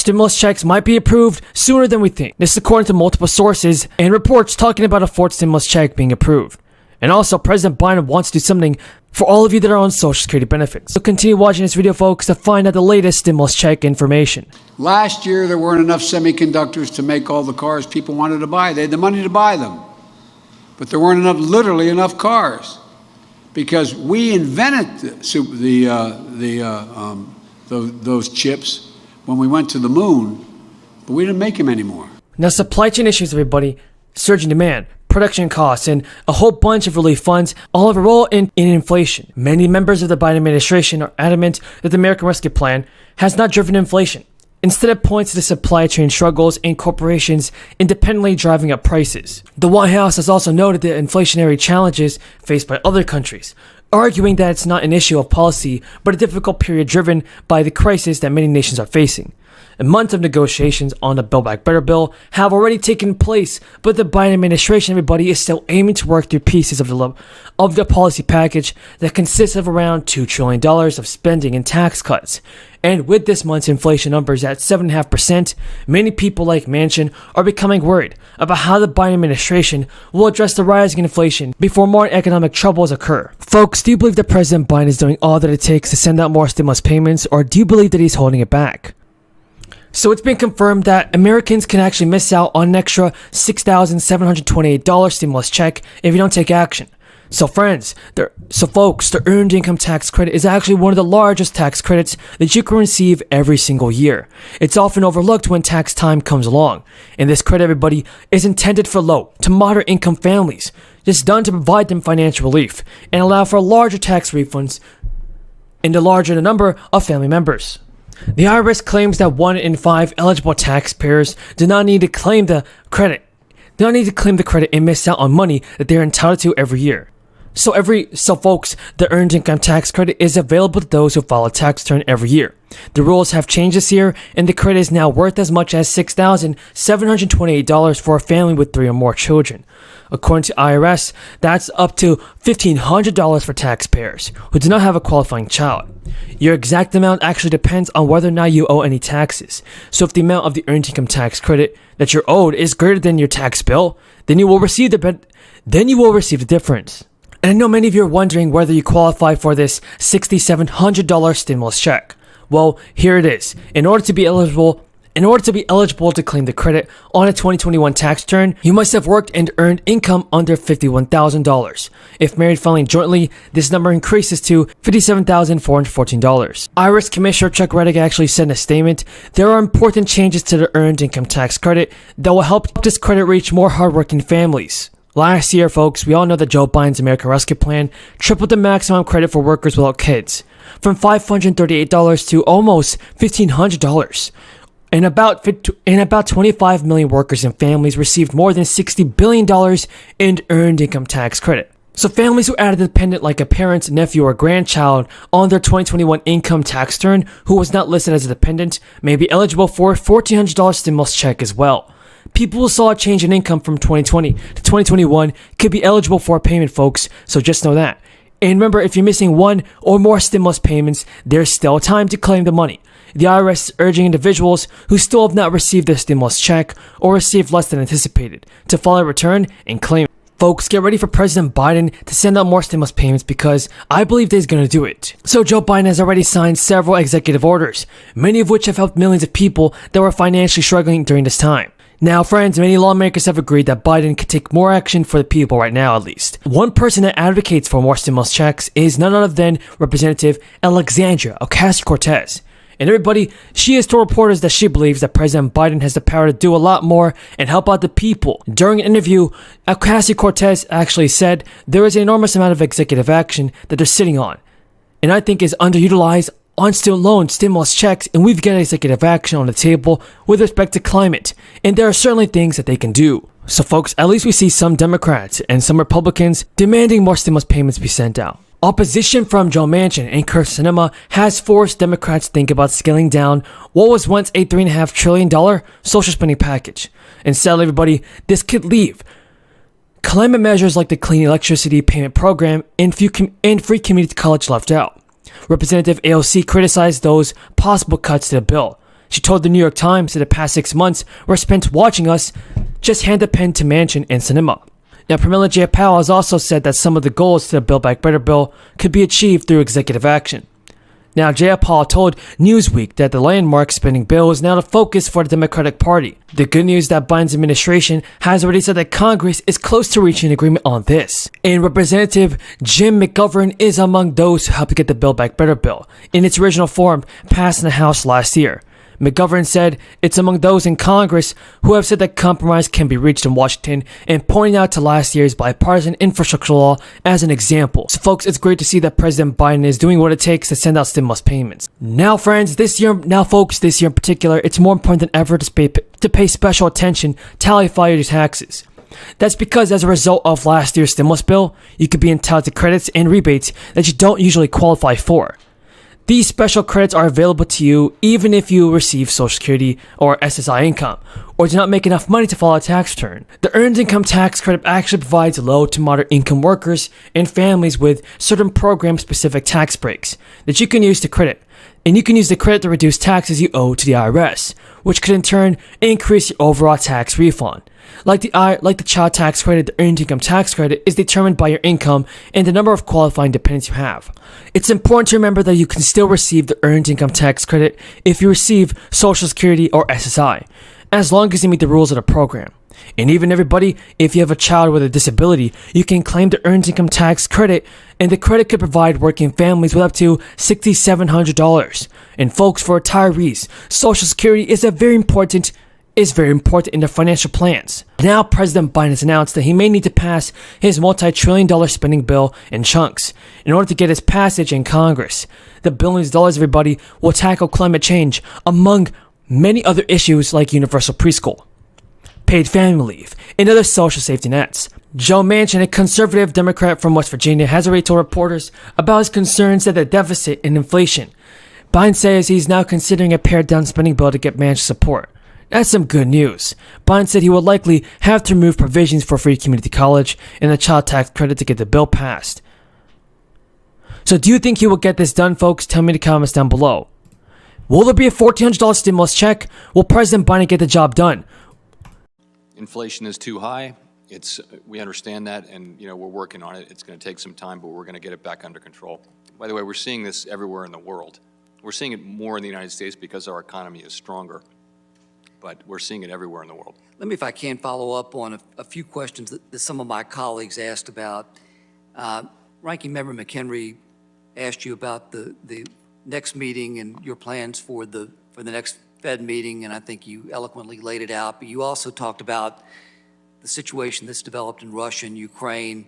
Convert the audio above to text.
stimulus checks might be approved sooner than we think. This is according to multiple sources and reports talking about a fourth stimulus check being approved. And also, President Biden wants to do something for all of you that are on Social Security benefits. So continue watching this video, folks, to find out the latest stimulus check information. Last year, there weren't enough semiconductors to make all the cars people wanted to buy. They had the money to buy them. But there weren't literally enough cars, because we invented those chips when we went to the moon, but we didn't make them anymore. Now, supply chain issues, everybody, surging demand, production costs, and a whole bunch of relief funds all have a role in inflation. Many members of the Biden administration are adamant that the American Rescue Plan has not driven inflation. Instead, it points to the supply chain struggles and corporations independently driving up prices. The White House has also noted the inflationary challenges faced by other countries, arguing that it's not an issue of policy, but a difficult period driven by the crisis that many nations are facing. A month of negotiations on the Build Back Better bill have already taken place, but the Biden administration, everybody, is still aiming to work through pieces of the policy package that consists of around $2 trillion of spending and tax cuts. And with this month's inflation numbers at 7.5%, many people like Manchin are becoming worried about how the Biden administration will address the rising inflation before more economic troubles occur. Folks, do you believe that President Biden is doing all that it takes to send out more stimulus payments, or do you believe that he's holding it back? So it's been confirmed that Americans can actually miss out on an extra $6,728 stimulus check if you don't take action. So folks, the Earned Income Tax Credit is actually one of the largest tax credits that you can receive every single year. It's often overlooked when tax time comes along. And this credit, everybody, is intended for low to moderate income families. It's done to provide them financial relief and allow for larger tax refunds and a larger number of family members. The IRS claims that 1 in 5 eligible taxpayers do not need to claim the credit. And miss out on money that they're entitled to every year. So folks, the Earned Income Tax Credit is available to those who file a tax return every year. The rules have changed this year, and the credit is now worth as much as $6,728 for a family with 3 or more children. According to IRS, that's up to $1,500 for taxpayers who do not have a qualifying child. Your exact amount actually depends on whether or not you owe any taxes. So if the amount of the Earned Income Tax Credit that you're owed is greater than your tax bill, then you will receive the difference. And I know many of you are wondering whether you qualify for this $6,700 stimulus check. Well, here it is. In order to be eligible to claim the credit on a 2021 tax return, you must have worked and earned income under $51,000. If married filing jointly, this number increases to $57,414. IRS Commissioner Chuck Reddick actually said in a statement, there are important changes to the Earned Income Tax Credit that will help this credit reach more hardworking families. Last year, folks, we all know that Joe Biden's American Rescue Plan tripled the maximum credit for workers without kids, from $538 to almost $1,500. And about 25 million workers and families received more than $60 billion in Earned Income Tax Credit. So families who added a dependent like a parent, nephew, or grandchild on their 2021 income tax return who was not listed as a dependent may be eligible for a $1,400 stimulus check as well. People who saw a change in income from 2020 to 2021 could be eligible for a payment, folks, so just know that. And remember, if you're missing one or more stimulus payments, there's still time to claim the money. The IRS is urging individuals who still have not received their stimulus check or received less than anticipated to file a return and claim it. Folks, get ready for President Biden to send out more stimulus payments, because I believe that he's going to do it. So Joe Biden has already signed several executive orders, many of which have helped millions of people that were financially struggling during this time. Now, friends, many lawmakers have agreed that Biden could take more action for the people right now, at least. One person that advocates for more stimulus checks is none other than Representative Alexandria Ocasio-Cortez. And everybody, she has told reporters that she believes that President Biden has the power to do a lot more and help out the people. During an interview, Ocasio-Cortez actually said there is an enormous amount of executive action that they're sitting on, and I think is underutilized on student loan stimulus checks, and we've got executive action on the table with respect to climate, and there are certainly things that they can do. So folks, at least we see some Democrats and some Republicans demanding more stimulus payments be sent out. Opposition from Joe Manchin and Kurt Sinema has forced Democrats to think about scaling down what was once a $3.5 trillion social spending package. And sadly, everybody, this could leave climate measures like the Clean Electricity Payment Program and free community college left out. Representative AOC criticized those possible cuts to the bill. She told the New York Times that the past 6 months were spent watching us just hand the pen to Manchin and Sinema. Now, Pramila Jayapal has also said that some of the goals to the Build Back Better bill could be achieved through executive action. Now, Jayapal told Newsweek that the landmark spending bill is now the focus for the Democratic Party. The good news is that Biden's administration has already said that Congress is close to reaching an agreement on this. And Representative Jim McGovern is among those who helped get the Build Back Better bill, in its original form, passed in the House last year. McGovern said it's among those in Congress who have said that compromise can be reached in Washington, and pointing out to last year's bipartisan infrastructure law as an example. So folks, it's great to see that President Biden is doing what it takes to send out stimulus payments. Now friends, this year in particular, it's more important than ever to pay special attention to how you file your taxes. That's because as a result of last year's stimulus bill, you could be entitled to credits and rebates that you don't usually qualify for. These special credits are available to you even if you receive Social Security or SSI income, or do not make enough money to file a tax return. The Earned Income Tax Credit actually provides low to moderate income workers and families with certain program-specific tax breaks that you can use to credit. And you can use the credit to reduce taxes you owe to the IRS, which could in turn increase your overall tax refund. Like the child tax credit, the earned income tax credit is determined by your income and the number of qualifying dependents you have. It's important to remember that you can still receive the earned income tax credit if you receive Social Security or SSI, as long as you meet the rules of the program. And even everybody, if you have a child with a disability, you can claim the earned income tax credit, and the credit could provide working families with up to $6,700. And folks, for retirees, Social Security is very important in their financial plans. Now, President Biden has announced that he may need to pass his multi-trillion-dollar spending bill in chunks in order to get its passage in Congress. The billions of dollars, everybody, will tackle climate change, among many other issues like universal preschool, paid family leave, and other social safety nets. Joe Manchin, a conservative Democrat from West Virginia, has already told reporters about his concerns at the deficit and inflation. Biden says he's now considering a pared-down spending bill to get Manchin's support. That's some good news. Biden said he would likely have to remove provisions for free community college and the child tax credit to get the bill passed. So do you think he will get this done, folks? Tell me in the comments down below. Will there be a $1,400 stimulus check? Will President Biden get the job done? Inflation is too high. We understand that, and we're working on it. It's going to take some time, but we're going to get it back under control. By the way, we're seeing this everywhere in the world. We're seeing it more in the United States because our economy is stronger, but we're seeing it everywhere in the world. Let me, if I can, follow up on a few questions that some of my colleagues asked about. Ranking Member McHenry asked you about the next meeting and your plans for the next Fed meeting, and I think you eloquently laid it out. But you also talked about the situation that's developed in Russia and Ukraine,